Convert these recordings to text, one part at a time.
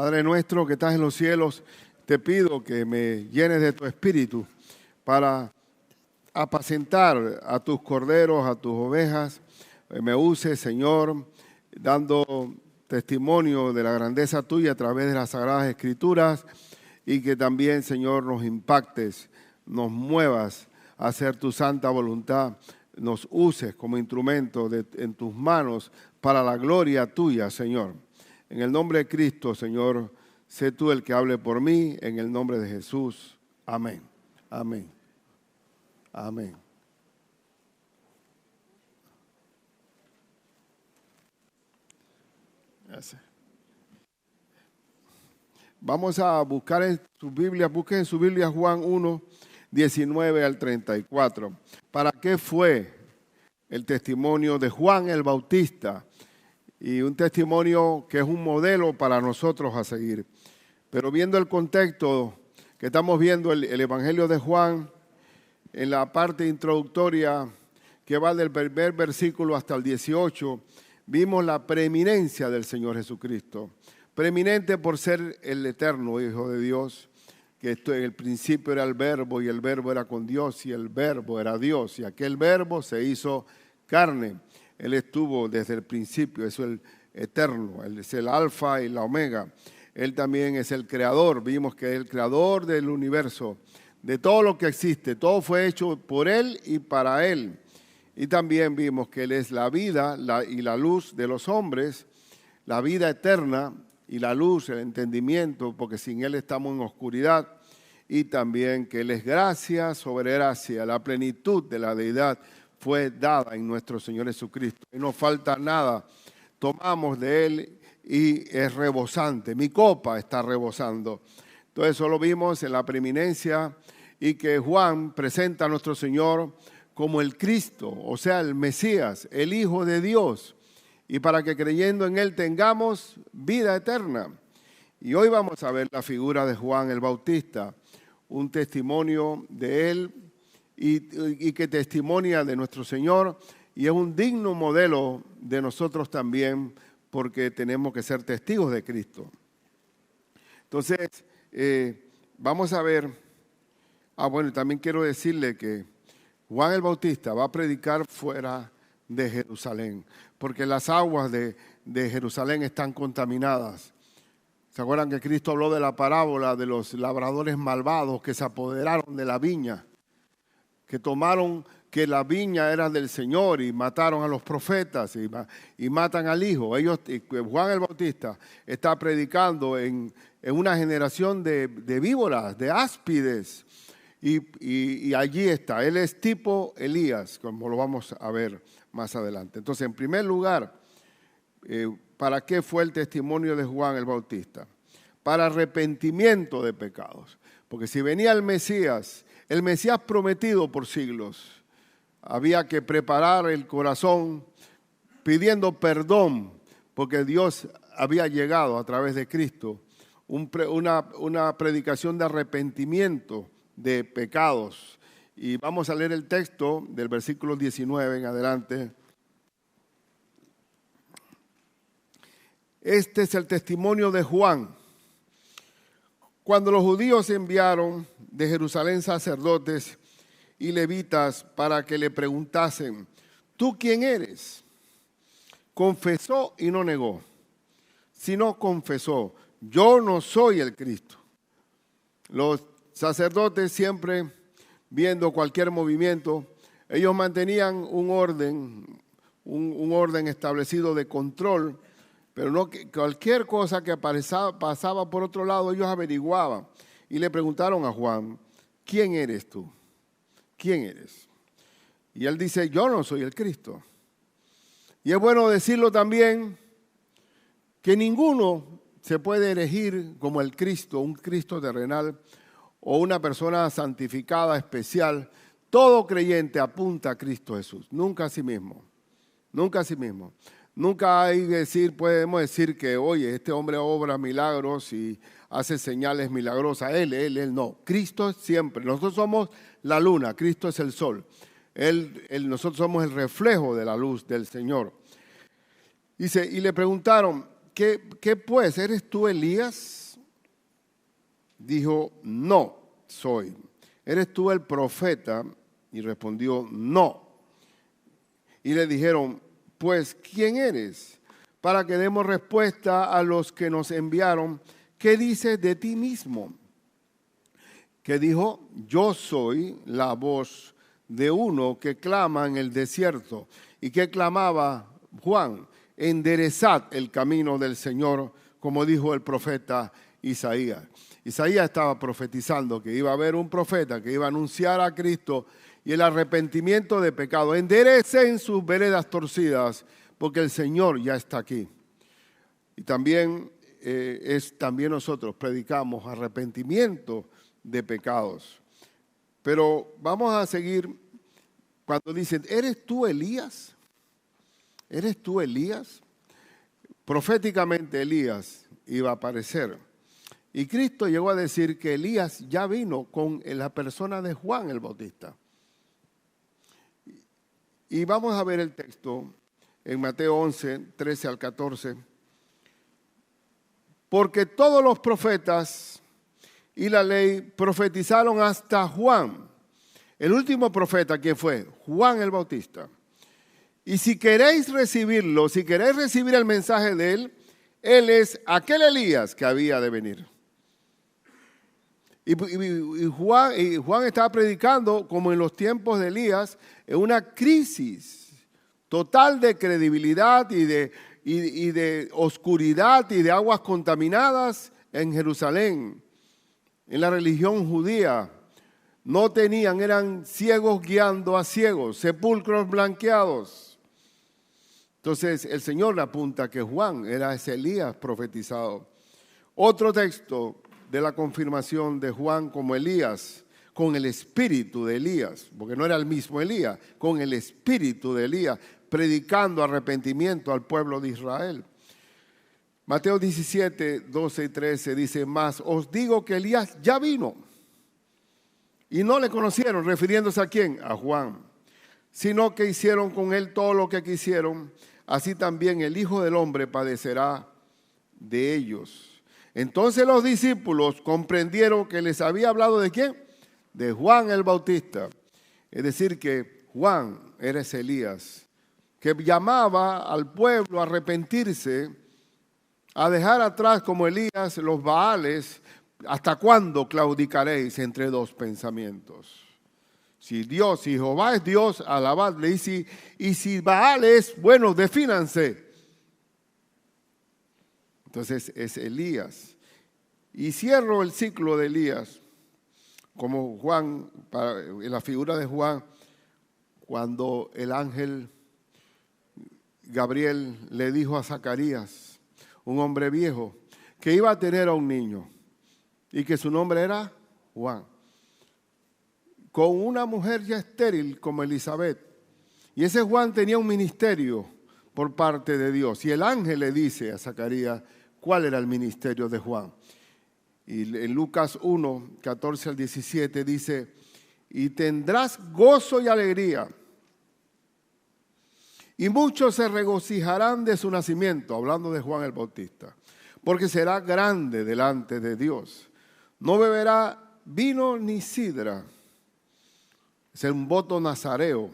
Padre nuestro que estás en los cielos, te pido que me llenes de tu espíritu para apacentar a tus corderos, a tus ovejas. Me uses, Señor, dando testimonio de la grandeza tuya a través de las Sagradas Escrituras y que también, Señor, nos impactes, nos muevas a hacer tu santa voluntad, nos uses como instrumento en tus manos para la gloria tuya, Señor. En el nombre de Cristo, Señor, sé tú el que hable por mí, en el nombre de Jesús. Amén. Amén. Amén. Gracias. Vamos a buscar en su Biblia, busquen en su Biblia Juan 1, 19 al 34. ¿Para qué fue el testimonio de Juan el Bautista? Y un testimonio que es un modelo para nosotros a seguir. Pero viendo el contexto que estamos viendo, el Evangelio de Juan, en la parte introductoria que va del primer versículo hasta el 18, vimos la preeminencia del Señor Jesucristo. Preeminente por ser el eterno Hijo de Dios, que en el principio era el Verbo y el Verbo era con Dios y el Verbo era Dios. Y aquel Verbo se hizo carne. Él estuvo desde el principio, es el eterno, Él es el alfa y la omega. Él también es el creador, vimos que es el creador del universo, de todo lo que existe. Todo fue hecho por Él y para Él. Y también vimos que Él es la vida y la luz de los hombres, la vida eterna y la luz, el entendimiento, porque sin Él estamos en oscuridad. Y también que Él es gracia sobre gracia, la plenitud de la deidad fue dada en nuestro Señor Jesucristo. Y no falta nada. Tomamos de Él y es rebosante. Mi copa está rebosando. Entonces eso lo vimos en la preeminencia y que Juan presenta a nuestro Señor como el Cristo, o sea, el Mesías, el Hijo de Dios. Y para que creyendo en Él tengamos vida eterna. Y hoy vamos a ver la figura de Juan el Bautista, un testimonio de Él y que testimonia de nuestro Señor y es un digno modelo de nosotros también porque tenemos que ser testigos de Cristo. Entonces, vamos a ver, bueno, también quiero decirle que Juan el Bautista va a predicar fuera de Jerusalén, porque las aguas de Jerusalén están contaminadas. ¿Se acuerdan que Cristo habló de la parábola de los labradores malvados que se apoderaron de la viña? Que tomaron que la viña era del Señor y mataron a los profetas y matan al Hijo. Juan el Bautista está predicando en una generación de víboras, de áspides. Y allí está. Él es tipo Elías, como lo vamos a ver más adelante. Entonces, en primer lugar, ¿para qué fue el testimonio de Juan el Bautista? Para arrepentimiento de pecados. Porque si venía el Mesías prometido por siglos, había que preparar el corazón pidiendo perdón, porque Dios había llegado a través de Cristo, una predicación de arrepentimiento de pecados. Y vamos a leer el texto del versículo 19 en adelante. Este es el testimonio de Juan. Cuando los judíos enviaron de Jerusalén sacerdotes y levitas para que le preguntasen, ¿tú quién eres? Confesó y no negó, sino confesó, yo no soy el Cristo. Los sacerdotes siempre viendo cualquier movimiento, ellos mantenían un orden establecido de control, pero no cualquier cosa que pasaba por otro lado, ellos averiguaban y le preguntaron a Juan, ¿quién eres tú? ¿Quién eres? Y él dice, yo no soy el Cristo. Y es bueno decirlo también que ninguno se puede elegir como el Cristo, un Cristo terrenal o una persona santificada especial. Todo creyente apunta a Cristo Jesús, nunca a sí mismo, nunca a sí mismo. Nunca podemos decir que, oye, este hombre obra milagros y hace señales milagrosas. Él no. Cristo siempre. Nosotros somos la luna, Cristo es el sol. Nosotros somos el reflejo de la luz del Señor. Dice, y le preguntaron, ¿qué pues? ¿Eres tú Elías? Dijo, no soy. ¿Eres tú el profeta? Y respondió, no. Y le dijeron, pues, ¿quién eres? Para que demos respuesta a los que nos enviaron, ¿qué dices de ti mismo? Que dijo, yo soy la voz de uno que clama en el desierto. ¿Y qué clamaba Juan? Enderezad el camino del Señor, como dijo el profeta Isaías. Isaías estaba profetizando que iba a haber un profeta que iba a anunciar a Cristo y el arrepentimiento de pecado. Enderecen sus veredas torcidas, porque el Señor ya está aquí. Y también también nosotros predicamos arrepentimiento de pecados. Pero vamos a seguir cuando dicen, ¿eres tú Elías? ¿Eres tú Elías? Proféticamente Elías iba a aparecer. Y Cristo llegó a decir que Elías ya vino con la persona de Juan el Bautista. Y vamos a ver el texto en Mateo 11, 13 al 14. Porque todos los profetas y la ley profetizaron hasta Juan. El último profeta, ¿quién fue? Juan el Bautista. Y si queréis recibirlo, si queréis recibir el mensaje de él es aquel Elías que había de venir. Y Juan estaba predicando, como en los tiempos de Elías, en una crisis total de credibilidad y de oscuridad y de aguas contaminadas en Jerusalén, en la religión judía. No tenían, eran ciegos guiando a ciegos, sepulcros blanqueados. Entonces el Señor le apunta que Juan era ese Elías profetizado. Otro texto de la confirmación de Juan como Elías, con el espíritu de Elías, porque no era el mismo Elías, con el espíritu de Elías, predicando arrepentimiento al pueblo de Israel. Mateo 17, 12 y 13 dice, mas os digo que Elías ya vino y no le conocieron, refiriéndose a quién, a Juan, sino que hicieron con él todo lo que quisieron, así también el Hijo del Hombre padecerá de ellos. Entonces los discípulos comprendieron que les había hablado ¿de quién? De Juan el Bautista. Es decir, que Juan era ese Elías, que llamaba al pueblo a arrepentirse, a dejar atrás como Elías los Baales. ¿Hasta cuándo claudicaréis entre dos pensamientos? Si Jehová es Dios, alabadle. Y si Baal es, bueno, defínanse. Entonces es Elías. Y cierro el ciclo de Elías, como Juan, en la figura de Juan, cuando el ángel Gabriel le dijo a Zacarías, un hombre viejo, que iba a tener a un niño y que su nombre era Juan, con una mujer ya estéril como Elizabeth. Y ese Juan tenía un ministerio por parte de Dios. Y el ángel le dice a Zacarías cuál era el ministerio de Juan. Y en Lucas 1, 14 al 17 dice, y tendrás gozo y alegría, y muchos se regocijarán de su nacimiento, hablando de Juan el Bautista, porque será grande delante de Dios. No beberá vino ni sidra, es un voto nazareo,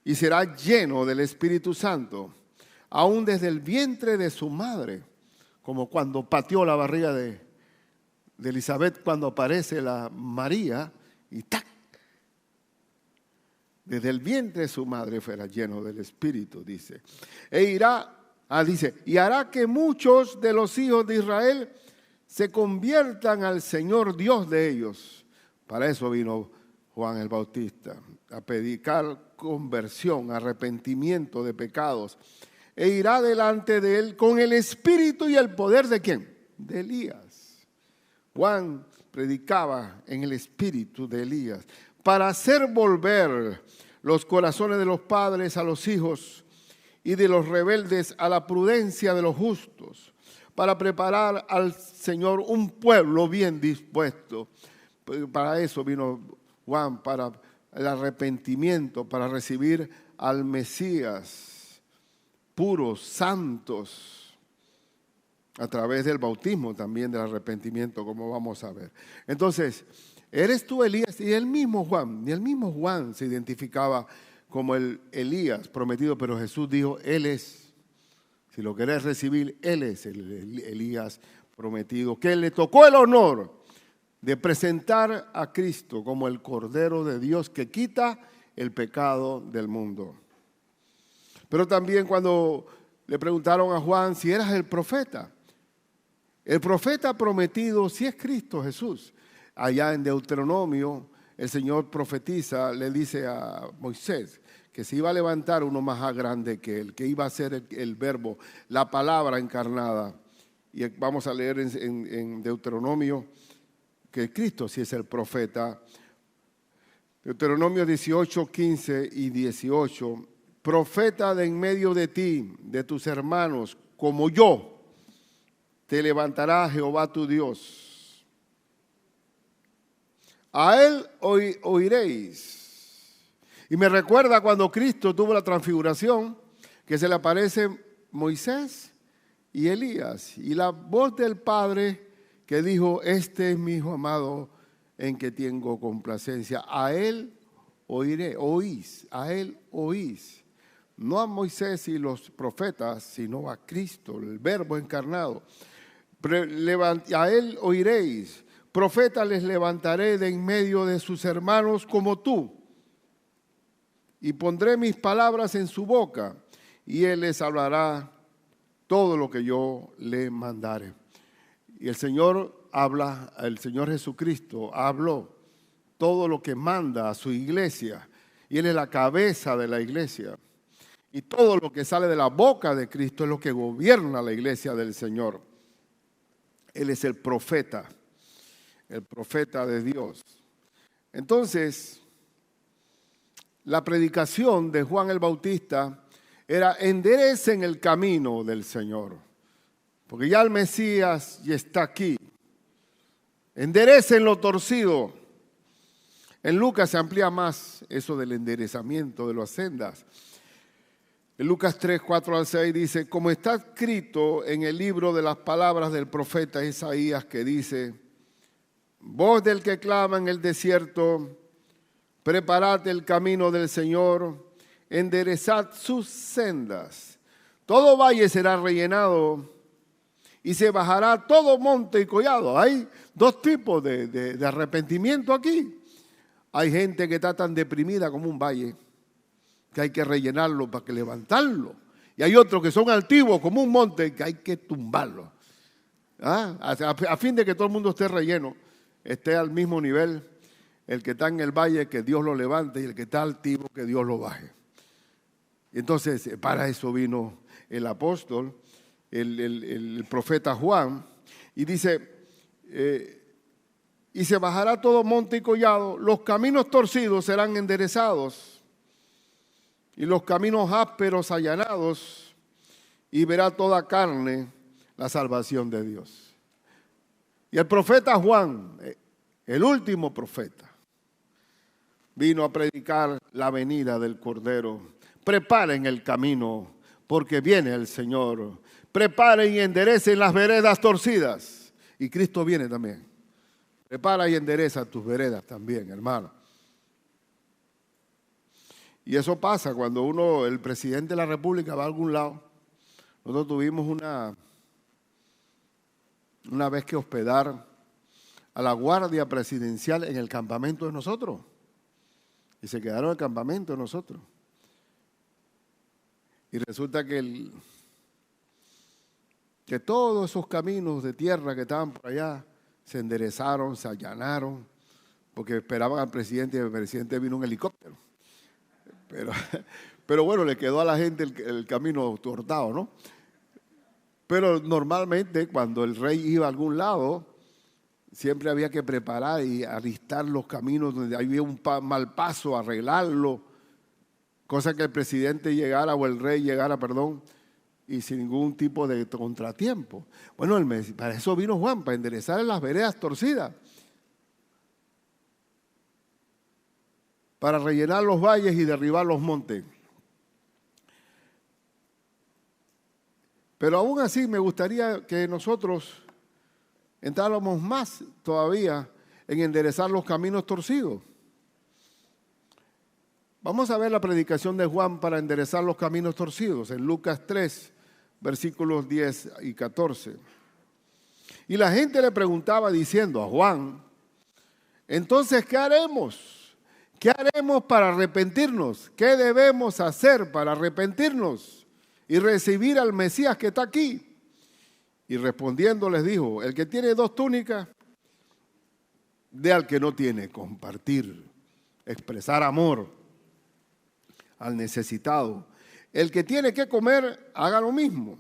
y será lleno del Espíritu Santo, aún desde el vientre de su madre, como cuando pateó la barriga de Elizabeth, cuando aparece la María, y ¡tac! Desde el vientre de su madre fuera lleno del Espíritu, dice. Y hará que muchos de los hijos de Israel se conviertan al Señor Dios de ellos. Para eso vino Juan el Bautista, a predicar conversión, arrepentimiento de pecados. E irá delante de él con el espíritu y el poder ¿de quién? De Elías. Juan predicaba en el espíritu de Elías para hacer volver los corazones de los padres a los hijos y de los rebeldes a la prudencia de los justos, para preparar al Señor un pueblo bien dispuesto. Para eso vino Juan, para el arrepentimiento, para recibir al Mesías, puros, santos. a través del bautismo también del arrepentimiento, como vamos a ver. Entonces, ¿eres tú Elías? Y el mismo Juan se identificaba como el Elías prometido, pero Jesús dijo, Él es, si lo querés recibir, Él es el Elías prometido, que le tocó el honor de presentar a Cristo como el Cordero de Dios que quita el pecado del mundo. Pero también cuando le preguntaron a Juan si eras el profeta prometido sí es Cristo Jesús. Allá en Deuteronomio, el Señor profetiza, le dice a Moisés que se iba a levantar uno más grande que él, que iba a ser el verbo, la palabra encarnada. Y vamos a leer en Deuteronomio que Cristo sí es el profeta. Deuteronomio 18, 15 y 18. Profeta de en medio de ti, de tus hermanos, como yo, te levantará Jehová tu Dios. A él oiréis. Y me recuerda cuando Cristo tuvo la transfiguración, que se le aparece Moisés y Elías. Y la voz del Padre que dijo, este es mi Hijo amado en que tengo complacencia. A él oís, a él oís. No a Moisés y los profetas, sino a Cristo, el Verbo encarnado. A él oiréis. Profeta les levantaré de en medio de sus hermanos como tú. Y pondré mis palabras en su boca, y él les hablará todo lo que yo le mandare. Y el Señor habla, el Señor Jesucristo habló todo lo que manda a su iglesia. Y él es la cabeza de la iglesia. Y todo lo que sale de la boca de Cristo es lo que gobierna la iglesia del Señor. Él es el profeta de Dios. Entonces, la predicación de Juan el Bautista era enderecen el camino del Señor. Porque ya el Mesías ya está aquí. Enderecen lo torcido. En Lucas se amplía más eso del enderezamiento de las sendas. En Lucas 3, 4 al 6 dice, como está escrito en el libro de las palabras del profeta Isaías que dice, voz del que clama en el desierto, preparad el camino del Señor, enderezad sus sendas. Todo valle será rellenado y se bajará todo monte y collado. Hay dos tipos de arrepentimiento aquí. Hay gente que está tan deprimida como un valle, que hay que rellenarlo para que levantarlo. Y hay otros que son altivos como un monte, que hay que tumbarlo. A fin de que todo el mundo esté relleno, esté al mismo nivel. El que está en el valle, que Dios lo levante, y el que está altivo, que Dios lo baje. Entonces, para eso vino el apóstol, el profeta Juan, y dice, y se bajará todo monte y collado, los caminos torcidos serán enderezados, y los caminos ásperos allanados, y verá toda carne la salvación de Dios. Y el profeta Juan, el último profeta, vino a predicar la venida del Cordero. Preparen el camino, porque viene el Señor. Preparen y enderecen las veredas torcidas. Y Cristo viene también. Prepara y endereza tus veredas también, hermano. Y eso pasa cuando el presidente de la República va a algún lado. Nosotros tuvimos una vez que hospedar a la guardia presidencial en el campamento de nosotros. Y se quedaron en el campamento de nosotros. Y resulta que todos esos caminos de tierra que estaban por allá se enderezaron, se allanaron, porque esperaban al presidente y el presidente vino en helicóptero. Pero bueno, le quedó a la gente el camino cortado, ¿no? Pero normalmente cuando el rey iba a algún lado, siempre había que preparar y alistar los caminos donde había un mal paso, arreglarlo, cosa que el presidente llegara o el rey llegara, y sin ningún tipo de contratiempo. Bueno, para eso vino Juan, para enderezar las veredas torcidas, para rellenar los valles y derribar los montes. Pero aún así me gustaría que nosotros entráramos más todavía en enderezar los caminos torcidos. Vamos a ver la predicación de Juan para enderezar los caminos torcidos en Lucas 3, versículos 10 y 14. Y la gente le preguntaba diciendo a Juan, entonces, ¿qué haremos? ¿Qué haremos para arrepentirnos? ¿Qué debemos hacer para arrepentirnos y recibir al Mesías que está aquí? Y respondiendo les dijo, el que tiene 2 túnicas, dé al que no tiene. Compartir, expresar amor al necesitado. El que tiene que comer, haga lo mismo.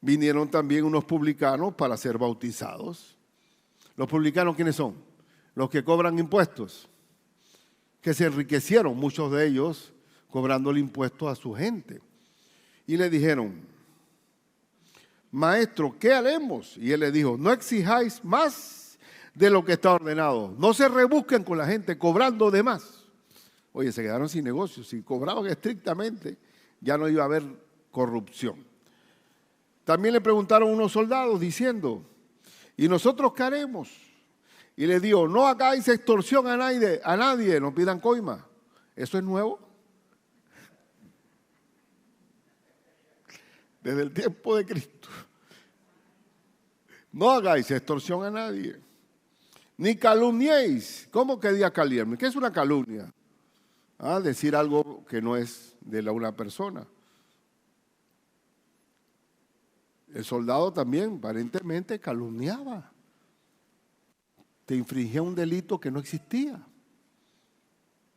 Vinieron también unos publicanos para ser bautizados. ¿Los publicanos quiénes son? Los que cobran impuestos, que se enriquecieron, muchos de ellos, cobrando el impuesto a su gente. Y le dijeron, maestro, ¿qué haremos? Y él le dijo, no exijáis más de lo que está ordenado. No se rebusquen con la gente cobrando de más. Oye, se quedaron sin negocios. Si cobraban estrictamente, ya no iba a haber corrupción. También le preguntaron unos soldados diciendo, ¿y nosotros qué haremos? Y le dijo, no hagáis extorsión a nadie, no pidan coima. ¿Eso es nuevo? Desde el tiempo de Cristo. No hagáis extorsión a nadie. Ni calumniéis. ¿Cómo que diga calumnia? ¿Qué es una calumnia? Decir algo que no es de una persona. El soldado también aparentemente calumniaba. Te infringía un delito que no existía.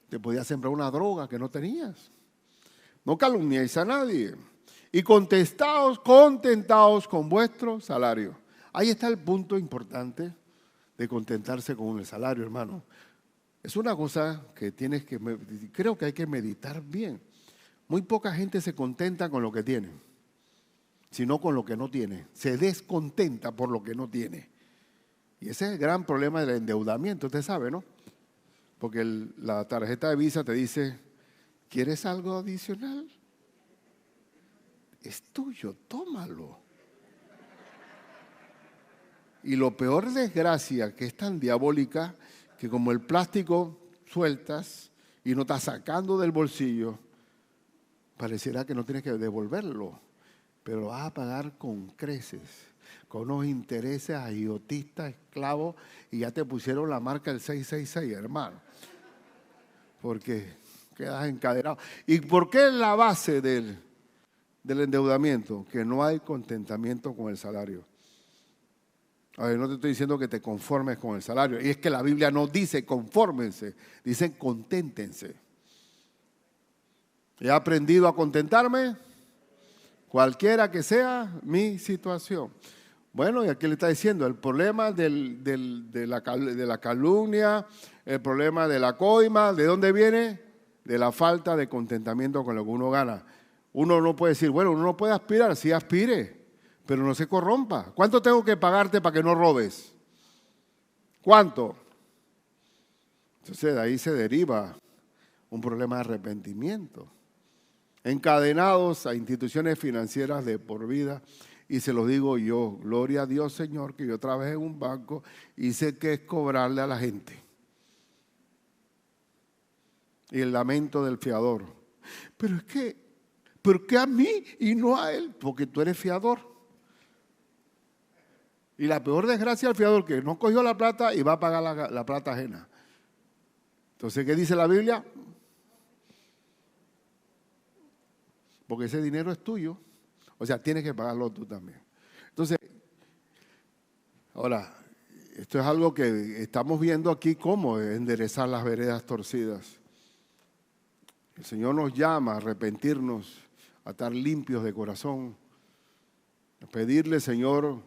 Te podía sembrar una droga que no tenías. No calumniéis a nadie. Y contentaos con vuestro salario. Ahí está el punto importante de contentarse con el salario, hermano. Es una cosa que creo que hay que meditar bien. Muy poca gente se contenta con lo que tiene, sino con lo que no tiene. Se descontenta por lo que no tiene. Y ese es el gran problema del endeudamiento, usted sabe, ¿no? Porque la tarjeta de Visa te dice, ¿quieres algo adicional? Es tuyo, tómalo. Y lo peor desgracia, que es tan diabólica, que como el plástico sueltas y no estás sacando del bolsillo, pareciera que no tienes que devolverlo, pero vas a pagar con creces, con unos intereses agiotistas, esclavos, y ya te pusieron la marca del 666, hermano, porque quedas encadenado. ¿Y por qué es la base del endeudamiento? Que no hay contentamiento con el salario. A ver, no te estoy diciendo que te conformes con el salario. Y es que la Biblia no dice confórmense, dice conténtense. He aprendido a contentarme cualquiera que sea mi situación. Bueno, y aquí le está diciendo, el problema de la calumnia, el problema de la coima, ¿de dónde viene? De la falta de contentamiento con lo que uno gana. Uno no puede decir, bueno, uno no puede aspirar, sí aspire, pero no se corrompa. ¿Cuánto tengo que pagarte para que no robes? ¿Cuánto? Entonces de ahí se deriva un problema de arrepentimiento. Encadenados a instituciones financieras de por vida. Y se lo digo yo, gloria a Dios, Señor, que yo trabajé en un banco y sé que es cobrarle a la gente. Y el lamento del fiador. Pero es que, ¿por qué a mí y no a él? Porque tú eres fiador. Y la peor desgracia del fiador, que no cogió la plata y va a pagar la plata ajena. Entonces, ¿qué dice la Biblia? Porque ese dinero es tuyo. O sea, tienes que pagarlo tú también. Entonces, ahora, esto es algo que estamos viendo aquí, cómo enderezar las veredas torcidas. El Señor nos llama a arrepentirnos, a estar limpios de corazón, a pedirle, Señor,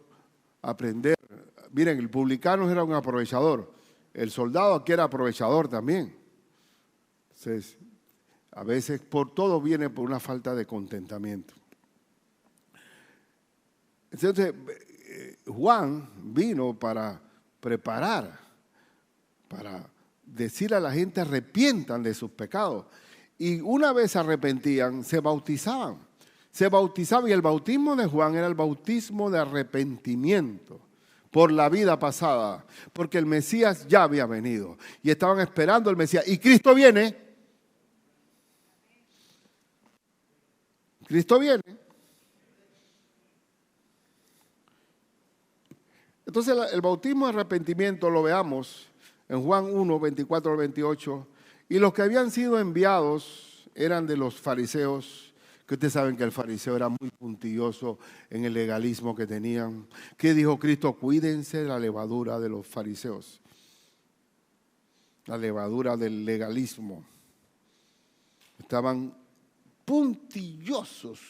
aprender. Miren, el publicano era un aprovechador. El soldado aquí era aprovechador también. Entonces, a veces por todo viene por una falta de contentamiento. Entonces, Juan vino para preparar, para decir a la gente arrepientan de sus pecados. Y una vez se arrepentían, se bautizaban. se bautizaba, y el bautismo de Juan era el bautismo de arrepentimiento por la vida pasada, porque el Mesías ya había venido y estaban esperando el Mesías. Y Cristo viene. Cristo viene. Entonces el bautismo de arrepentimiento lo veamos en Juan 1, 24 al 28. Y los que habían sido enviados eran de los fariseos, que ustedes saben que el fariseo era muy puntilloso en el legalismo que tenían. ¿Qué dijo Cristo? Cuídense de la levadura de los fariseos, la levadura del legalismo. Estaban puntillosos,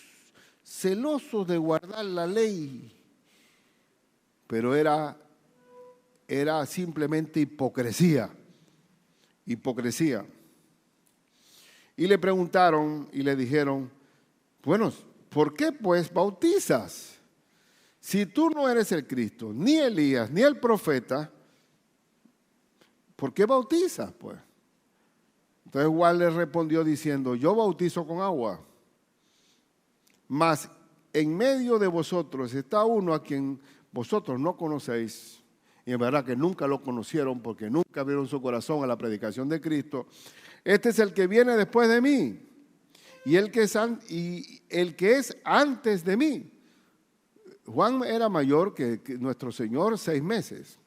celosos de guardar la ley, pero era simplemente hipocresía. Y le preguntaron y le dijeron, bueno, ¿por qué pues bautizas? Si tú no eres el Cristo, ni Elías, ni el profeta, ¿por qué bautizas pues? Entonces Juan le respondió diciendo, yo bautizo con agua, mas en medio de vosotros está uno a quien vosotros no conocéis, y en verdad que nunca lo conocieron porque nunca abrieron su corazón a la predicación de Cristo. Este es el que viene después de mí y el que es antes de mí. Juan era mayor que nuestro Señor 6 meses,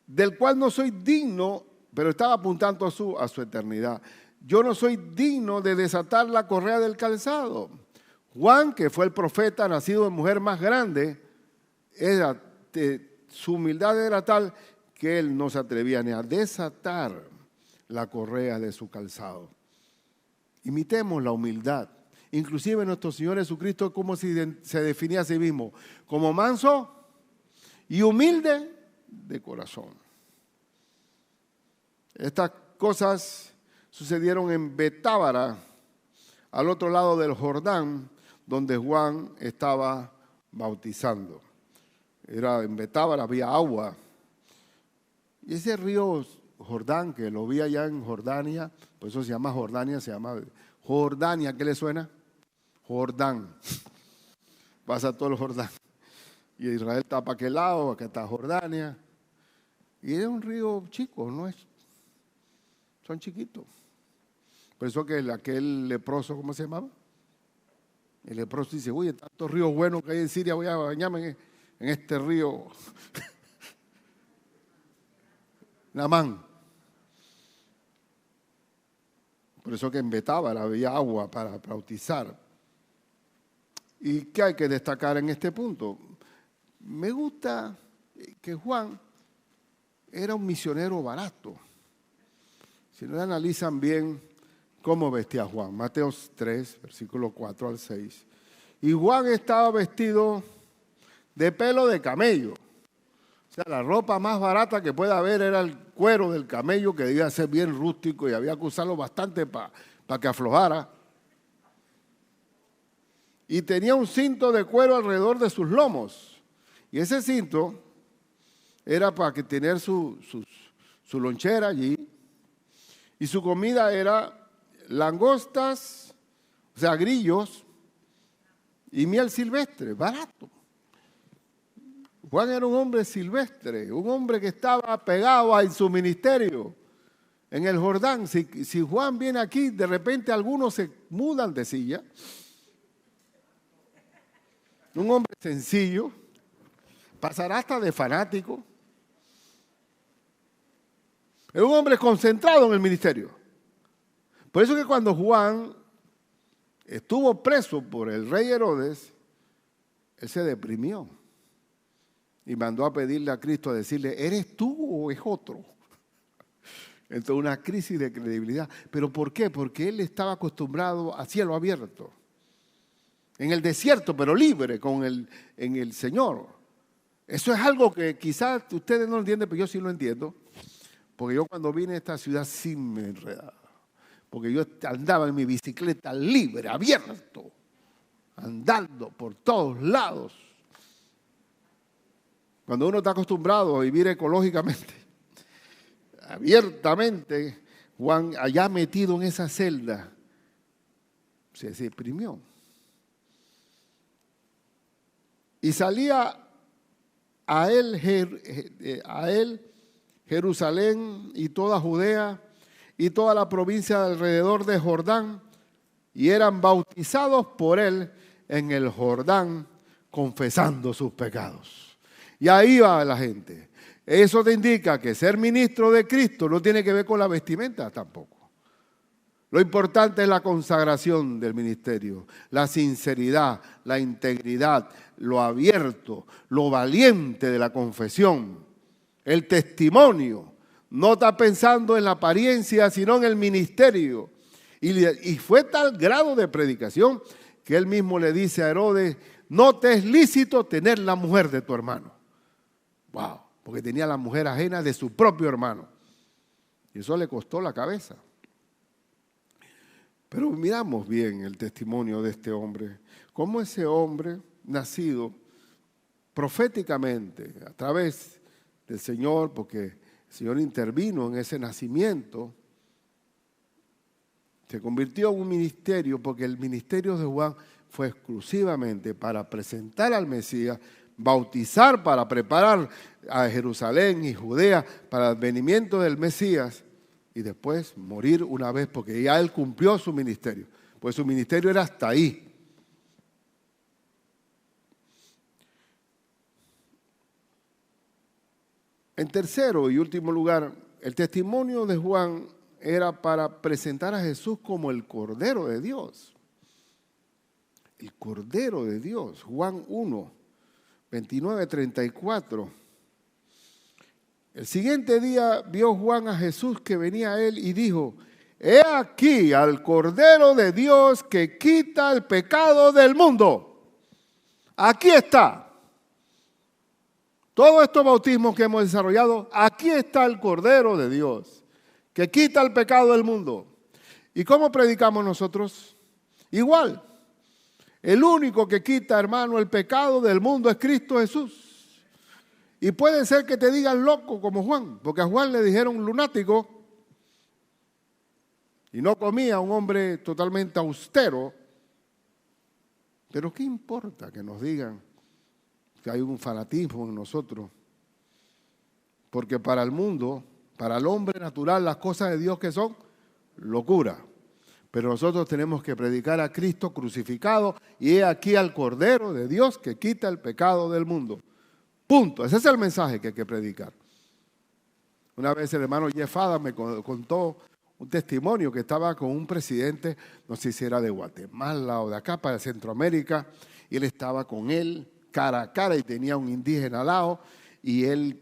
del cual no soy digno, pero estaba apuntando a su eternidad. Yo no soy digno de desatar la correa del calzado. Juan, que fue el profeta nacido de mujer más grande, su humildad era tal que él no se atrevía ni a desatar la correa de su calzado. Imitemos la humildad. Inclusive nuestro Señor Jesucristo, como se definía a sí mismo, como manso y humilde de corazón. Estas cosas sucedieron en Betábara, al otro lado del Jordán, donde Juan estaba bautizando. En Betábara había agua. Y ese río Jordán, que lo vi allá en Jordania, por eso se llama Jordania, se llama Jordania. ¿Qué le suena? Jordán. Pasa todo el Jordán. Y Israel está para aquel lado, acá está Jordania. Y es un río chico, son chiquitos. Por eso que aquel leproso, ¿cómo se llamaba? El leproso dice, oye, tantos ríos buenos que hay en Siria, voy a bañarme en este río. Naamán. Por eso que en Betábara había agua para bautizar. ¿Y qué hay que destacar en este punto? Me gusta que Juan era un misionero barato. Si no analizan bien cómo vestía Juan. Mateo 3, versículo 4 al 6. Y Juan estaba vestido de pelo de camello. O sea, la ropa más barata que pueda haber era el cuero del camello, que debía ser bien rústico y había que usarlo bastante para que aflojara. Y tenía un cinto de cuero alrededor de sus lomos. Y ese cinto era para que tener su lonchera allí. Y su comida era langostas, o sea, grillos y miel silvestre, barato. Juan era un hombre silvestre, un hombre que estaba pegado a su ministerio en el Jordán. Si Juan viene aquí, de repente algunos se mudan de silla. Un hombre sencillo, pasará hasta de fanático. Es un hombre concentrado en el ministerio. Por eso que cuando Juan estuvo preso por el rey Herodes, él se deprimió y mandó a pedirle a Cristo, a decirle, ¿eres tú o es otro? Entonces una crisis de credibilidad. ¿Pero por qué? Porque él estaba acostumbrado a cielo abierto, en el desierto, pero libre en el Señor. Eso es algo que quizás ustedes no entienden, pero yo sí lo entiendo. Porque yo cuando vine a esta ciudad sí me enredaba. Porque yo andaba en mi bicicleta libre, abierto, andando por todos lados. Cuando uno está acostumbrado a vivir ecológicamente, abiertamente, Juan allá metido en esa celda, se deprimió. Y salía a él Jerusalén y toda Judea y toda la provincia de alrededor de Jordán, y eran bautizados por él en el Jordán, confesando sus pecados. Y ahí va la gente. Eso te indica que ser ministro de Cristo no tiene que ver con la vestimenta tampoco. Lo importante es la consagración del ministerio, la sinceridad, la integridad, lo abierto, lo valiente de la confesión, el testimonio. No está pensando en la apariencia, sino en el ministerio. Y fue tal grado de predicación que él mismo le dice a Herodes: no te es lícito tener la mujer de tu hermano. Wow, porque tenía la mujer ajena de su propio hermano. Y eso le costó la cabeza. Pero miramos bien el testimonio de este hombre, cómo ese hombre, nacido proféticamente a través del Señor, porque el Señor intervino en ese nacimiento, se convirtió en un ministerio, porque el ministerio de Juan fue exclusivamente para presentar al Mesías, bautizar para preparar a Jerusalén y Judea para el advenimiento del Mesías, y después morir una vez, porque ya él cumplió su ministerio, pues su ministerio era hasta ahí. En tercero y último lugar, el testimonio de Juan era para presentar a Jesús como el Cordero de Dios. El Cordero de Dios. Juan 1, 29, 34. El siguiente día vio Juan a Jesús que venía a él y dijo: he aquí al Cordero de Dios que quita el pecado del mundo. Aquí está. Todos estos bautismos que hemos desarrollado, aquí está el Cordero de Dios que quita el pecado del mundo. ¿Y cómo predicamos nosotros? Igual. El único que quita, hermano, el pecado del mundo es Cristo Jesús. Y puede ser que te digan loco como Juan, porque a Juan le dijeron lunático y no comía, un hombre totalmente austero. Pero ¿qué importa que nos digan que hay un fanatismo en nosotros? Porque para el mundo, para el hombre natural, las cosas de Dios que son locura. Pero nosotros tenemos que predicar a Cristo crucificado, y he aquí al Cordero de Dios que quita el pecado del mundo. Punto. Ese es el mensaje que hay que predicar. Una vez el hermano Jeff Adams me contó un testimonio que estaba con un presidente, no sé si era de Guatemala o de acá para Centroamérica, y él estaba con él cara a cara y tenía un indígena al lado, y él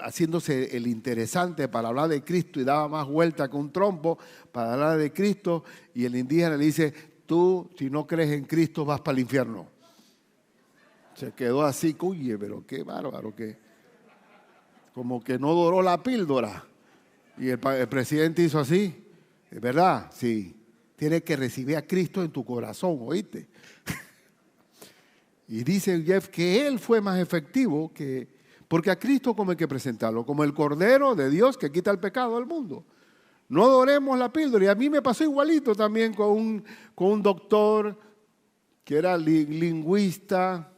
haciéndose el interesante para hablar de Cristo y daba más vuelta que un trompo para hablar de Cristo, y el indígena le dice: tú, si no crees en Cristo, vas para el infierno. Se quedó así, cuye, pero qué bárbaro, que como que no doró la píldora. Y el presidente hizo así, ¿es verdad? Sí, tienes que recibir a Cristo en tu corazón, ¿oíste? Y dice Jeff que él fue más efectivo, porque a Cristo como hay que presentarlo, como el Cordero de Dios que quita el pecado del mundo. No doremos la píldora. Y a mí me pasó igualito también con un doctor que era lingüista,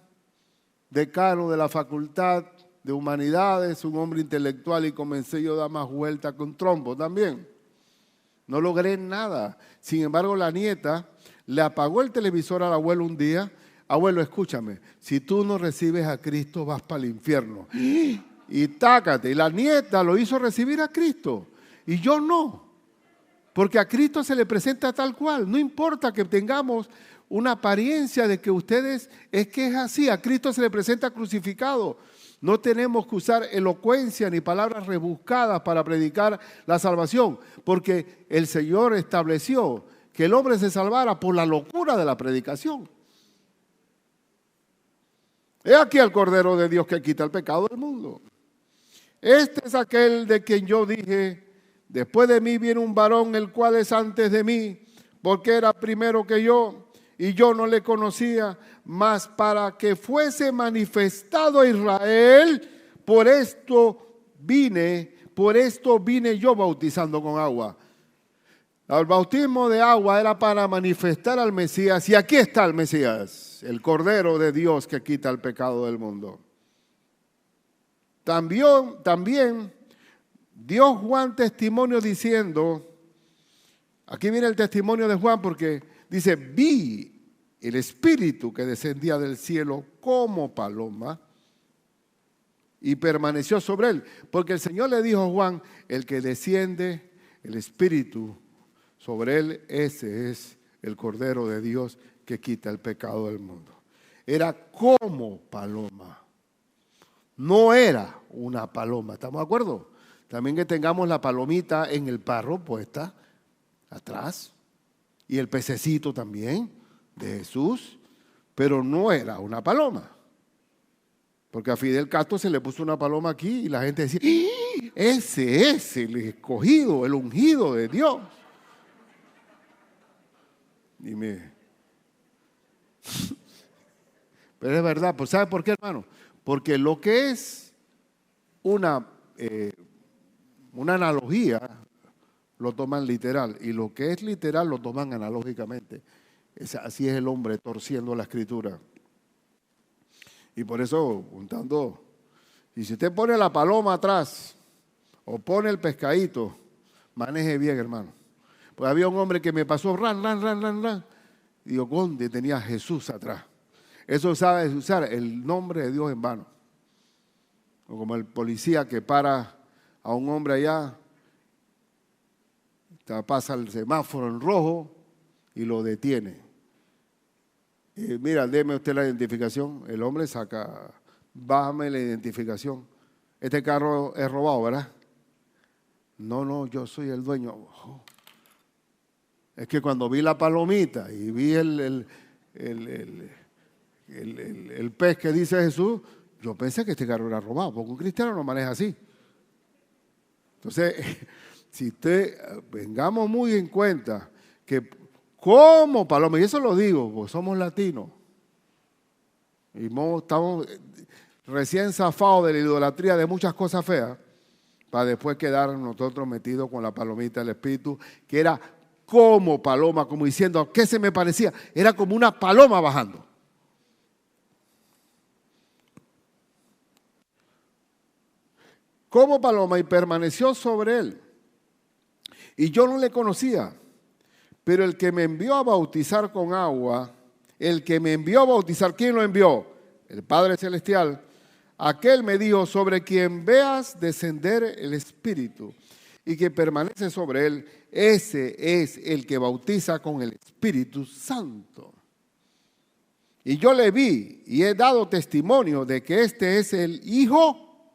decano de la Facultad de Humanidades, un hombre intelectual, y comencé yo a dar más vueltas con trompo también. No logré nada. Sin embargo, la nieta le apagó el televisor al abuelo un día. Abuelo, escúchame, si tú no recibes a Cristo vas para el infierno. Y tácate. Y la nieta lo hizo recibir a Cristo. Y yo no. Porque a Cristo se le presenta tal cual. No importa que tengamos una apariencia de que ustedes, es que es así. A Cristo se le presenta crucificado. No tenemos que usar elocuencia ni palabras rebuscadas para predicar la salvación, porque el Señor estableció que el hombre se salvara por la locura de la predicación. He aquí al Cordero de Dios que quita el pecado del mundo. Este es aquel de quien yo dije: después de mí viene un varón, el cual es antes de mí, porque era primero que yo, y yo no le conocía, mas para que fuese manifestado a Israel, por esto vine yo bautizando con agua. El bautismo de agua era para manifestar al Mesías, y aquí está el Mesías, el Cordero de Dios que quita el pecado del mundo. También dio Juan testimonio diciendo, aquí viene el testimonio de Juan porque dice, vi el Espíritu que descendía del cielo como paloma y permaneció sobre él. Porque el Señor le dijo a Juan, el que desciende, el Espíritu sobre él, ese es el Cordero de Dios que quita el pecado del mundo. Era como paloma, no era una paloma. ¿Estamos de acuerdo? También que tengamos la palomita en el parro puesta atrás y el pececito también de Jesús, pero no era una paloma. Porque a Fidel Castro se le puso una paloma aquí y la gente decía, ¡ah! Ese es el escogido, el ungido de Dios. Dime. Pero es verdad, pues ¿sabe por qué, hermano? Porque lo que es una analogía lo toman literal y lo que es literal lo toman analógicamente. Así es el hombre torciendo la escritura. Y por eso, juntando, y si usted pone la paloma atrás o pone el pescadito, maneje bien, hermano. Pues había un hombre que me pasó, ran. Y digo, ¿dónde tenía a Jesús atrás? Eso sabe usar el nombre de Dios en vano. O como el policía que para a un hombre allá, pasa el semáforo en rojo y lo detiene. Mira, deme usted la identificación. El hombre saca, bájame la identificación. Este carro es robado, ¿verdad? No, yo soy el dueño. Oh. Es que cuando vi la palomita y vi el pez que dice Jesús, yo pensé que este carro era robado, porque un cristiano no maneja así. Entonces, si vengamos muy en cuenta que como paloma, y eso lo digo, porque somos latinos, y estamos recién zafados de la idolatría de muchas cosas feas, para después quedar nosotros metidos con la palomita del Espíritu, que era como paloma, como diciendo, ¿a qué se me parecía? Era como una paloma bajando. Como paloma y permaneció sobre él. Y yo no le conocía, pero el que me envió a bautizar con agua, ¿quién lo envió? El Padre Celestial. Aquel me dijo, sobre quien veas descender el Espíritu y que permanece sobre él, ese es el que bautiza con el Espíritu Santo. Y yo le vi y he dado testimonio de que este es el Hijo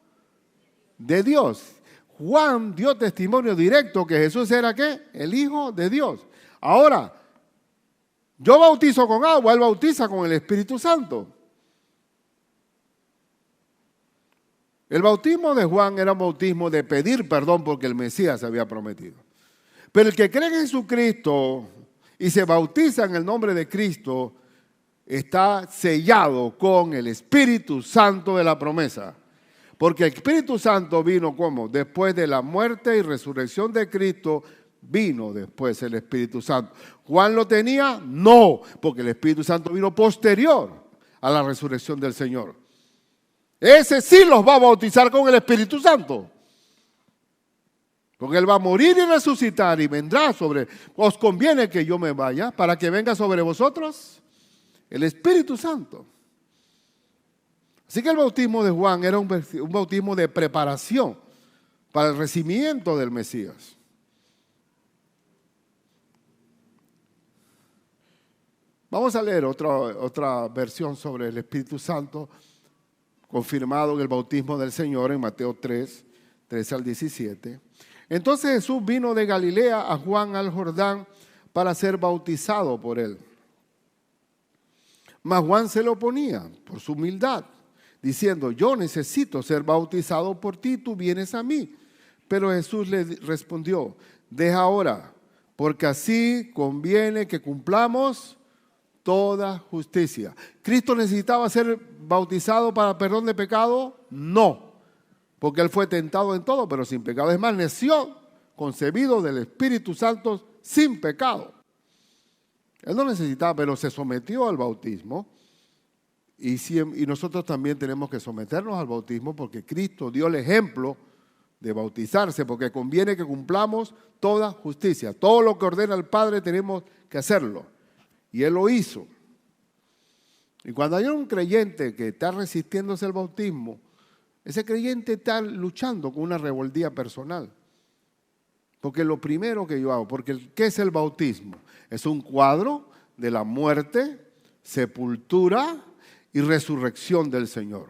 de Dios. Juan dio testimonio directo que Jesús era ¿qué? El Hijo de Dios. Ahora, yo bautizo con agua, él bautiza con el Espíritu Santo. El bautismo de Juan era un bautismo de pedir perdón porque el Mesías había prometido. Pero el que cree en Jesucristo y se bautiza en el nombre de Cristo está sellado con el Espíritu Santo de la promesa. Porque el Espíritu Santo vino ¿cómo? Después de la muerte y resurrección de Cristo, vino después el Espíritu Santo. ¿Juan lo tenía? No, porque el Espíritu Santo vino posterior a la resurrección del Señor. Ese sí los va a bautizar con el Espíritu Santo. Porque Él va a morir y resucitar y vendrá sobre... ¿Os conviene que yo me vaya para que venga sobre vosotros? El Espíritu Santo. Así que el bautismo de Juan era un bautismo de preparación para el recibimiento del Mesías. Vamos a leer otra versión sobre el Espíritu Santo, confirmado en el bautismo del Señor en Mateo 3 al 17. Entonces Jesús vino de Galilea a Juan al Jordán para ser bautizado por él. Mas Juan se lo oponía por su humildad, diciendo, yo necesito ser bautizado por ti, tú vienes a mí. Pero Jesús le respondió, deja ahora, porque así conviene que cumplamos toda justicia. ¿Cristo necesitaba ser bautizado para perdón de pecado? No, porque Él fue tentado en todo, pero sin pecado. Es más, nació concebido del Espíritu Santo sin pecado. Él no necesitaba, pero se sometió al bautismo. Y nosotros también tenemos que someternos al bautismo porque Cristo dio el ejemplo de bautizarse, porque conviene que cumplamos toda justicia. Todo lo que ordena el Padre tenemos que hacerlo. Y Él lo hizo. Y cuando hay un creyente que está resistiéndose al bautismo, ese creyente está luchando con una rebeldía personal. Porque lo primero que yo hago, porque ¿qué es el bautismo? Es un cuadro de la muerte, sepultura y resurrección del Señor.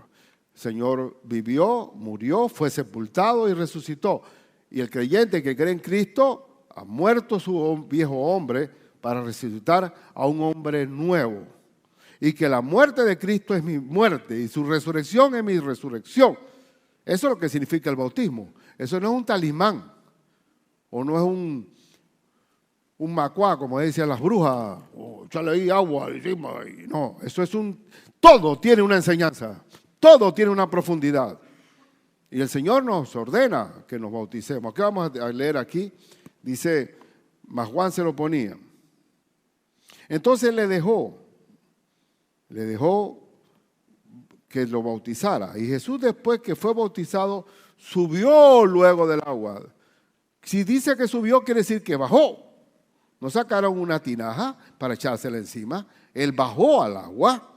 El Señor vivió, murió, fue sepultado y resucitó. Y el creyente que cree en Cristo ha muerto su viejo hombre para resucitar a un hombre nuevo. Y que la muerte de Cristo es mi muerte y su resurrección es mi resurrección. Eso es lo que significa el bautismo. Eso no es un talismán o no es un macuá, como decían las brujas, o echarle ahí agua encima. No, eso es todo tiene una enseñanza, todo tiene una profundidad. Y el Señor nos ordena que nos bauticemos. ¿Qué vamos a leer aquí? Dice, mas Juan se lo ponía. Entonces le dejó que lo bautizara. Y Jesús, después que fue bautizado, subió luego del agua. Si dice que subió, quiere decir que bajó. No sacaron una tinaja para echársela encima. Él bajó al agua.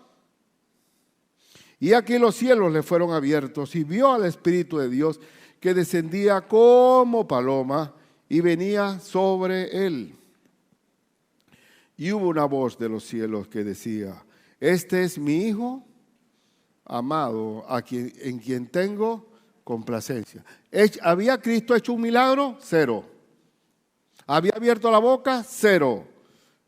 Y aquí los cielos le fueron abiertos y vio al Espíritu de Dios que descendía como paloma y venía sobre él. Y hubo una voz de los cielos que decía, este es mi Hijo amado, en quien tengo complacencia. ¿Había Cristo hecho un milagro? Cero. ¿Había abierto la boca? Cero.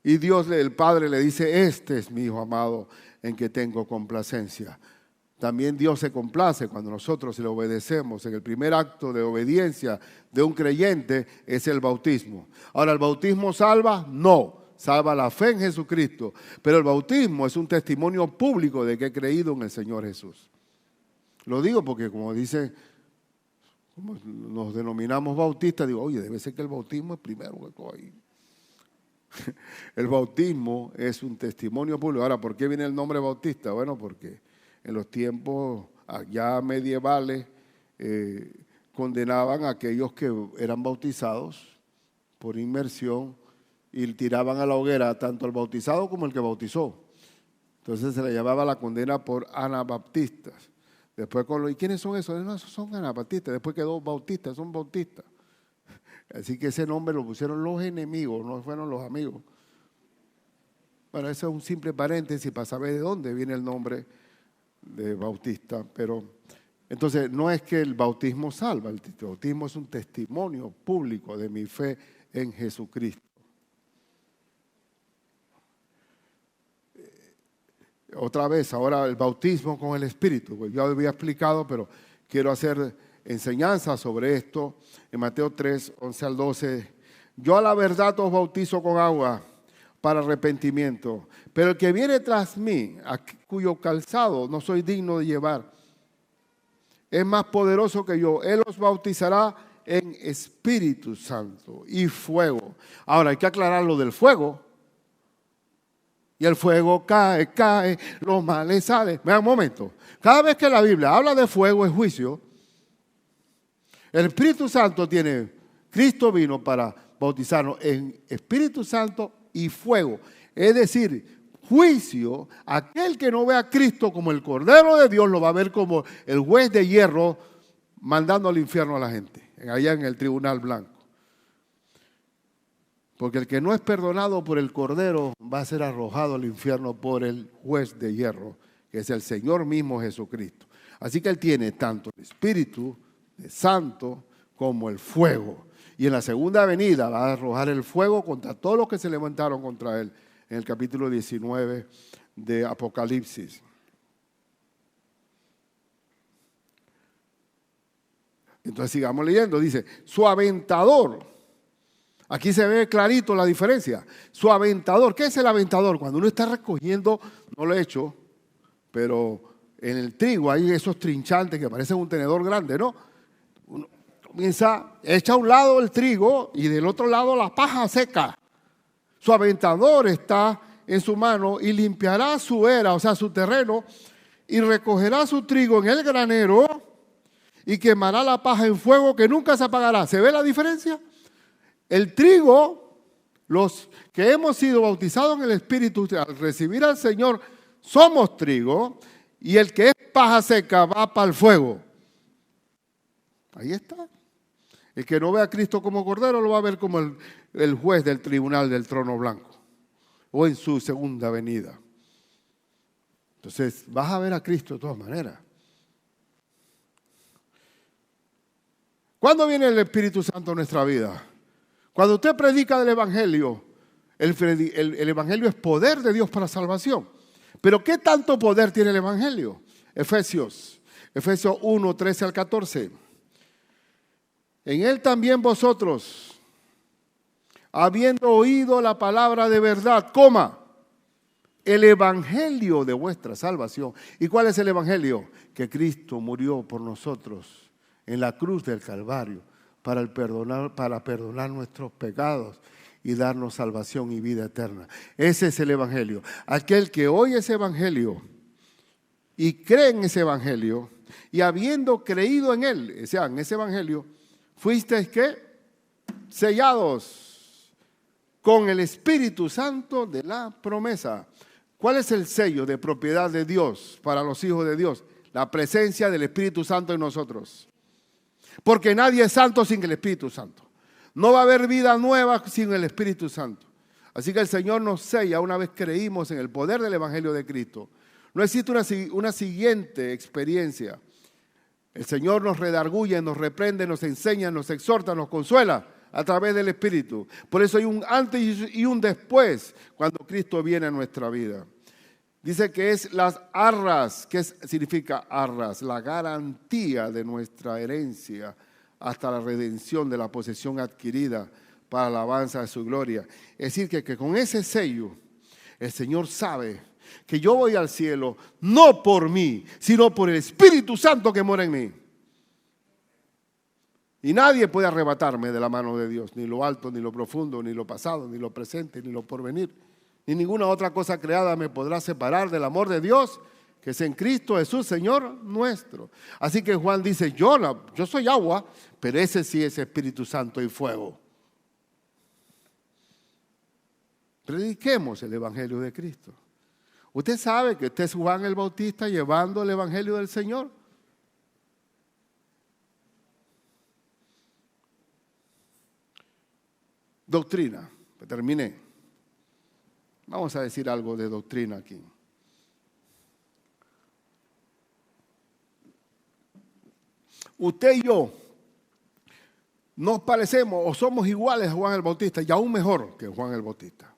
Y Dios, el Padre, le dice, este es mi Hijo amado, en que tengo complacencia. También Dios se complace cuando nosotros le obedecemos. En el primer acto de obediencia de un creyente es el bautismo. Ahora, ¿el bautismo salva? No. Salva la fe en Jesucristo. Pero el bautismo es un testimonio público de que he creído en el Señor Jesús. Lo digo porque como dice, como nos denominamos bautistas, digo, oye, debe ser que el bautismo es primero que todo ahí. El bautismo es un testimonio público. Ahora, ¿por qué viene el nombre bautista? Bueno, porque en los tiempos ya medievales condenaban a aquellos que eran bautizados por inmersión y tiraban a la hoguera tanto al bautizado como el que bautizó. Entonces se le llamaba la condena por anabaptistas. Después ¿y quiénes son esos? No, esos son anabaptistas. Después quedó bautistas, son bautistas. Así que ese nombre lo pusieron los enemigos, no fueron los amigos. Bueno, eso es un simple paréntesis para saber de dónde viene el nombre de bautista. Pero entonces no es que el bautismo salva, el bautismo es un testimonio público de mi fe en Jesucristo. Otra vez, ahora el bautismo con el Espíritu. Pues yo había explicado, pero quiero hacer enseñanza sobre esto. En Mateo 3, 11 al 12. Yo a la verdad os bautizo con agua para arrepentimiento. Pero el que viene tras mí, cuyo calzado no soy digno de llevar, es más poderoso que yo. Él os bautizará en Espíritu Santo y fuego. Ahora hay que aclarar lo del fuego. Y el fuego cae, los males salen. Vean un momento. Cada vez que la Biblia habla de fuego es juicio. El Espíritu Santo Cristo vino para bautizarnos en Espíritu Santo y fuego. Es decir, juicio, aquel que no ve a Cristo como el Cordero de Dios lo va a ver como el juez de hierro mandando al infierno a la gente, allá en el tribunal blanco. Porque el que no es perdonado por el Cordero va a ser arrojado al infierno por el juez de hierro, que es el Señor mismo Jesucristo. Así que Él tiene tanto el Espíritu Santo como el fuego. Y en la segunda venida va a arrojar el fuego contra todos los que se levantaron contra Él, en el capítulo 19 de Apocalipsis. Entonces sigamos leyendo, dice, su aventador. Aquí se ve clarito la diferencia. Su aventador, ¿qué es el aventador? Cuando uno está recogiendo, no lo he hecho, pero en el trigo hay esos trinchantes que parecen un tenedor grande, ¿no? Uno comienza, echa a un lado el trigo y del otro lado la paja seca. Su aventador está en su mano y limpiará su era, o sea, su terreno, y recogerá su trigo en el granero y quemará la paja en fuego que nunca se apagará. ¿Se ve la diferencia? El trigo, los que hemos sido bautizados en el Espíritu, al recibir al Señor, somos trigo, y el que es paja seca va para el fuego. Ahí está. El que no ve a Cristo como Cordero lo va a ver como el juez del tribunal del trono blanco o en su segunda venida. Entonces, vas a ver a Cristo de todas maneras. ¿Cuándo viene el Espíritu Santo a nuestra vida? Cuando usted predica del Evangelio, el Evangelio es poder de Dios para salvación. Pero ¿qué tanto poder tiene el Evangelio? Efesios 1, 13 al 14. En él también vosotros, habiendo oído la palabra de verdad, el evangelio de vuestra salvación. ¿Y cuál es el evangelio? Que Cristo murió por nosotros en la cruz del Calvario para perdonar nuestros pecados y darnos salvación y vida eterna. Ese es el evangelio. Aquel que oye ese evangelio y cree en ese evangelio, y habiendo creído en él, o sea, en ese evangelio, fuisteis ¿qué? Sellados con el Espíritu Santo de la promesa. ¿Cuál es el sello de propiedad de Dios para los hijos de Dios? La presencia del Espíritu Santo en nosotros. Porque nadie es santo sin el Espíritu Santo. No va a haber vida nueva sin el Espíritu Santo. Así que el Señor nos sella una vez creímos en el poder del Evangelio de Cristo. No existe una siguiente experiencia. El Señor nos redarguye, nos reprende, nos enseña, nos exhorta, nos consuela a través del Espíritu. Por eso hay un antes y un después cuando Cristo viene a nuestra vida. Dice que es las arras. ¿Qué significa arras? La garantía de nuestra herencia hasta la redención de la posesión adquirida para la alabanza de su gloria. Es decir, que con ese sello el Señor sabe que yo voy al cielo no por mí, sino por el Espíritu Santo que mora en mí. Y nadie puede arrebatarme de la mano de Dios, ni lo alto, ni lo profundo, ni lo pasado, ni lo presente, ni lo porvenir, ni ninguna otra cosa creada me podrá separar del amor de Dios, que es en Cristo Jesús, Señor nuestro. Así que Juan dice, yo soy agua, pero ese sí es Espíritu Santo y fuego. Prediquemos el Evangelio de Cristo. Usted sabe que usted es Juan el Bautista llevando el Evangelio del Señor. Doctrina, terminé. Vamos a decir algo de doctrina aquí. Usted y yo nos parecemos o somos iguales a Juan el Bautista y aún mejor que Juan el Bautista.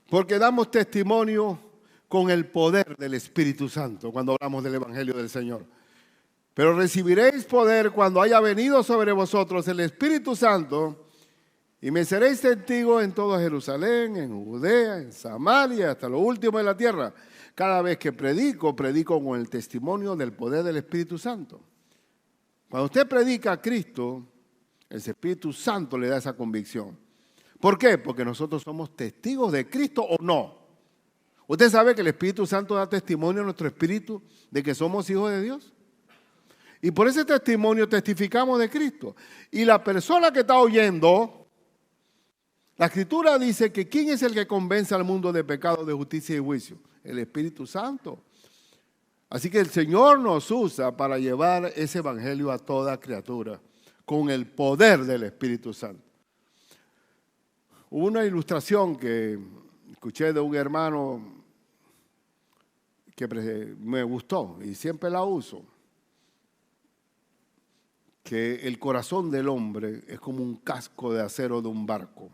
Porque damos testimonio con el poder del Espíritu Santo cuando hablamos del Evangelio del Señor. Pero recibiréis poder cuando haya venido sobre vosotros el Espíritu Santo y me seréis testigos en todo Jerusalén, en Judea, en Samaria, hasta lo último de la tierra. Cada vez que predico con el testimonio del poder del Espíritu Santo. Cuando usted predica a Cristo, el Espíritu Santo le da esa convicción. ¿Por qué? Porque nosotros somos testigos de Cristo o no. ¿Usted sabe que el Espíritu Santo da testimonio a nuestro espíritu de que somos hijos de Dios? Y por ese testimonio testificamos de Cristo. Y la persona que está oyendo, la Escritura dice que ¿quién es el que convence al mundo de pecado, de justicia y juicio? El Espíritu Santo. Así que el Señor nos usa para llevar ese evangelio a toda criatura con el poder del Espíritu Santo. Hubo una ilustración que escuché de un hermano que me gustó y siempre la uso. Que el corazón del hombre es como un casco de acero de un barco.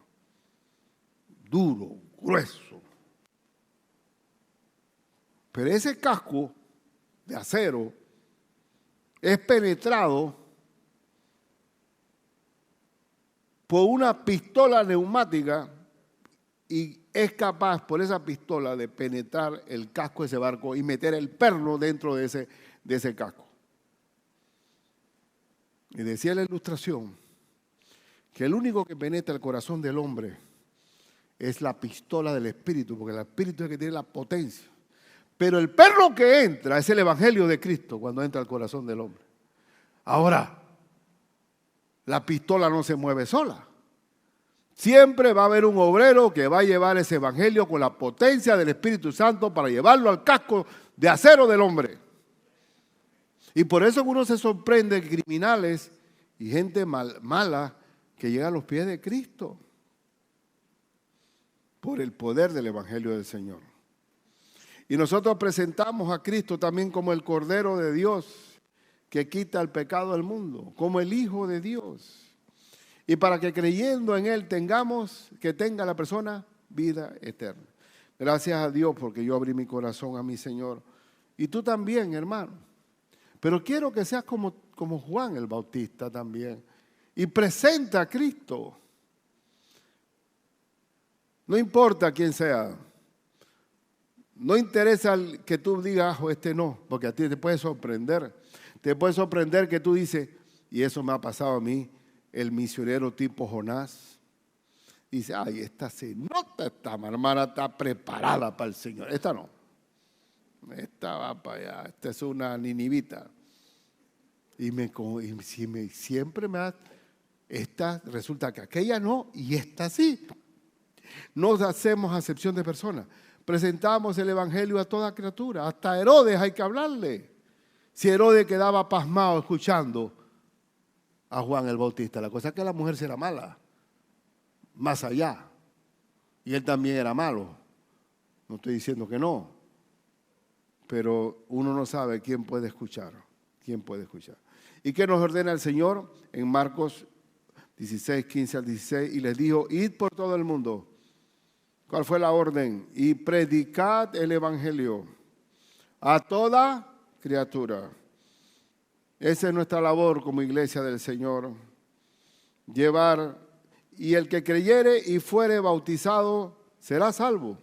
Duro, grueso. Pero ese casco de acero es penetrado por una pistola neumática y es capaz por esa pistola de penetrar el casco de ese barco y meter el perno dentro de ese casco. Y decía la ilustración que el único que penetra el corazón del hombre es la pistola del Espíritu, porque el Espíritu es el que tiene la potencia. Pero el perro que entra es el Evangelio de Cristo cuando entra al corazón del hombre. Ahora, la pistola no se mueve sola. Siempre va a haber un obrero que va a llevar ese Evangelio con la potencia del Espíritu Santo para llevarlo al casco de acero del hombre. Y por eso uno se sorprende de criminales y gente mala que llega a los pies de Cristo por el poder del Evangelio del Señor. Y nosotros presentamos a Cristo también como el Cordero de Dios que quita el pecado del mundo, como el Hijo de Dios. Y para que creyendo en Él tenga la persona vida eterna. Gracias a Dios porque yo abrí mi corazón a mi Señor. Y tú también, hermano. Pero quiero que seas como Juan el Bautista también. Y presenta a Cristo. No importa quién sea. No interesa que tú digas, este no, porque a ti te puede sorprender. Te puede sorprender que tú dices, y eso me ha pasado a mí, el misionero tipo Jonás. Dice, ay, esta se nota, esta hermana está preparada para el Señor. Esta no. Esta va para allá. Esta es una ninivita. Siempre me da, esta resulta que aquella no y esta sí. No hacemos acepción de personas. Presentamos el Evangelio a toda criatura. Hasta a Herodes hay que hablarle. Si Herodes quedaba pasmado escuchando a Juan el Bautista, la cosa es que la mujer será mala, más allá. Y él también era malo. No estoy diciendo que no. Pero uno no sabe quién puede escuchar. ¿Quién puede escuchar? ¿Y qué nos ordena el Señor? En Marcos 16, 15 al 16, y les dijo, id por todo el mundo. ¿Cuál fue la orden? Y predicad el Evangelio a toda criatura. Esa es nuestra labor como iglesia del Señor. Llevar, y el que creyere y fuere bautizado será salvo.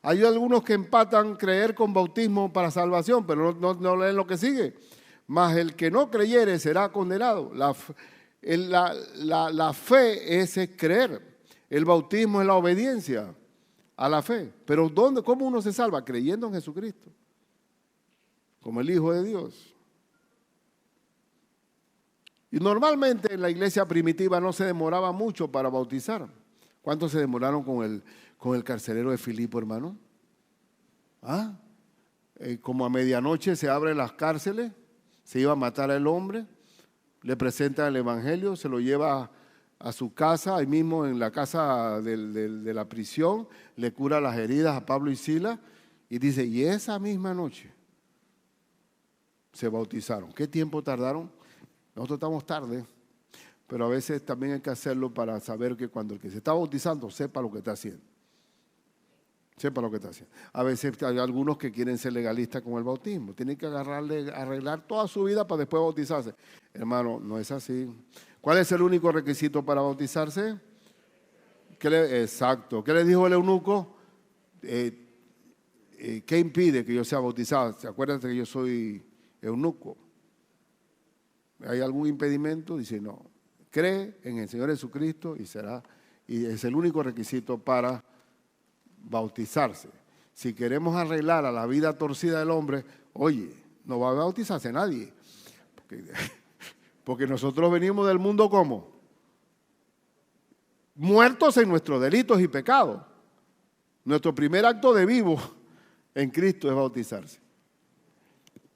Hay algunos que empatan creer con bautismo para salvación, pero no leen lo que sigue. Mas el que no creyere será condenado. La fe es creer. El bautismo es la obediencia a la fe. Pero ¿cómo uno se salva? Creyendo en Jesucristo, como el Hijo de Dios. Y normalmente en la iglesia primitiva no se demoraba mucho para bautizar. ¿Cuántos se demoraron con el carcelero de Filipo, hermano? Como a medianoche se abren las cárceles, se iba a matar al hombre, le presenta el Evangelio, se lo lleva a su casa, ahí mismo en la casa de la prisión, le cura las heridas a Pablo y Silas, y dice, y esa misma noche se bautizaron. ¿Qué tiempo tardaron? Nosotros estamos tarde, pero a veces también hay que hacerlo para saber que cuando el que se está bautizando sepa lo que está haciendo. Sepa lo que está haciendo. A veces hay algunos que quieren ser legalistas con el bautismo. Tienen que arreglar toda su vida para después bautizarse. Hermano, no es así. ¿Cuál es el único requisito para bautizarse? Exacto. ¿Qué le dijo el eunuco? ¿Qué impide que yo sea bautizado? Acuérdate que yo soy eunuco. ¿Hay algún impedimento? Dice, no. Cree en el Señor Jesucristo y es el único requisito para bautizarse. Si queremos arreglar a la vida torcida del hombre, oye, no va a bautizarse nadie. Porque nosotros venimos del mundo ¿cómo? Muertos en nuestros delitos y pecados. Nuestro primer acto de vivo en Cristo es bautizarse.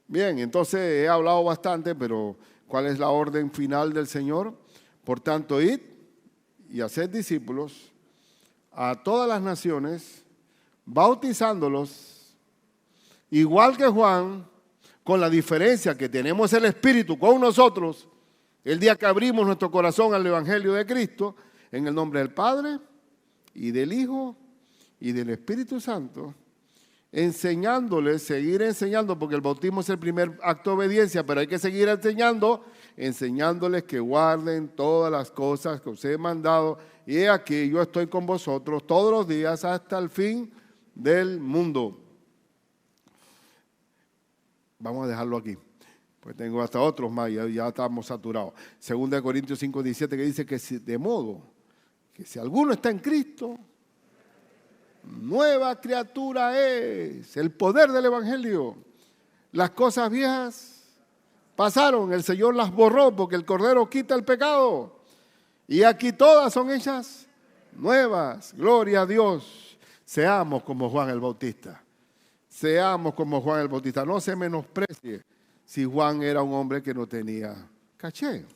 Bien, entonces he hablado bastante, pero ¿cuál es la orden final del Señor? Por tanto, id y haced discípulos a todas las naciones, bautizándolos, igual que Juan, con la diferencia que tenemos el Espíritu con nosotros, el día que abrimos nuestro corazón al Evangelio de Cristo, en el nombre del Padre, y del Hijo, y del Espíritu Santo, enseñándoles, seguir enseñando, porque el bautismo es el primer acto de obediencia, pero hay que seguir enseñándoles que guarden todas las cosas que os he mandado, y he aquí, yo estoy con vosotros todos los días hasta el fin del mundo. Vamos a dejarlo aquí, pues tengo hasta otros más, ya estamos saturados. 2 Corintios 5:17 que dice que de modo que si alguno está en Cristo, nueva criatura es. El poder del Evangelio. Las cosas viejas pasaron, el Señor las borró porque el Cordero quita el pecado. Y aquí todas son hechas nuevas. Gloria a Dios. Seamos como Juan el Bautista. Seamos como Juan el Bautista. No se menosprecie si Juan era un hombre que no tenía caché,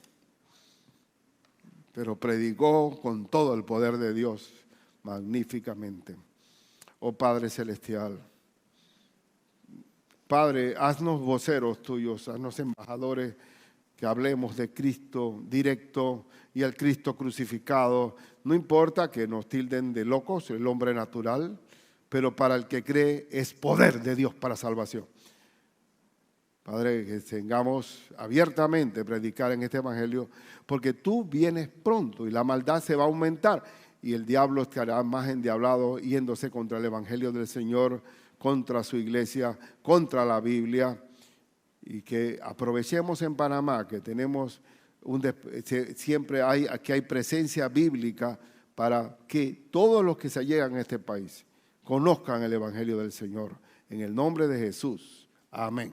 pero predicó con todo el poder de Dios magníficamente. Oh Padre Celestial, Padre, haznos voceros tuyos, haznos embajadores que hablemos de Cristo directo y al Cristo crucificado. No importa que nos tilden de locos, el hombre natural, pero para el que cree es poder de Dios para salvación. Padre, que tengamos abiertamente predicar en este evangelio, porque tú vienes pronto y la maldad se va a aumentar y el diablo estará más endiablado yéndose contra el evangelio del Señor, contra su iglesia, contra la Biblia, y que aprovechemos en Panamá que tenemos siempre aquí hay presencia bíblica para que todos los que se llegan a este país conozcan el evangelio del Señor. En el nombre de Jesús. Amén.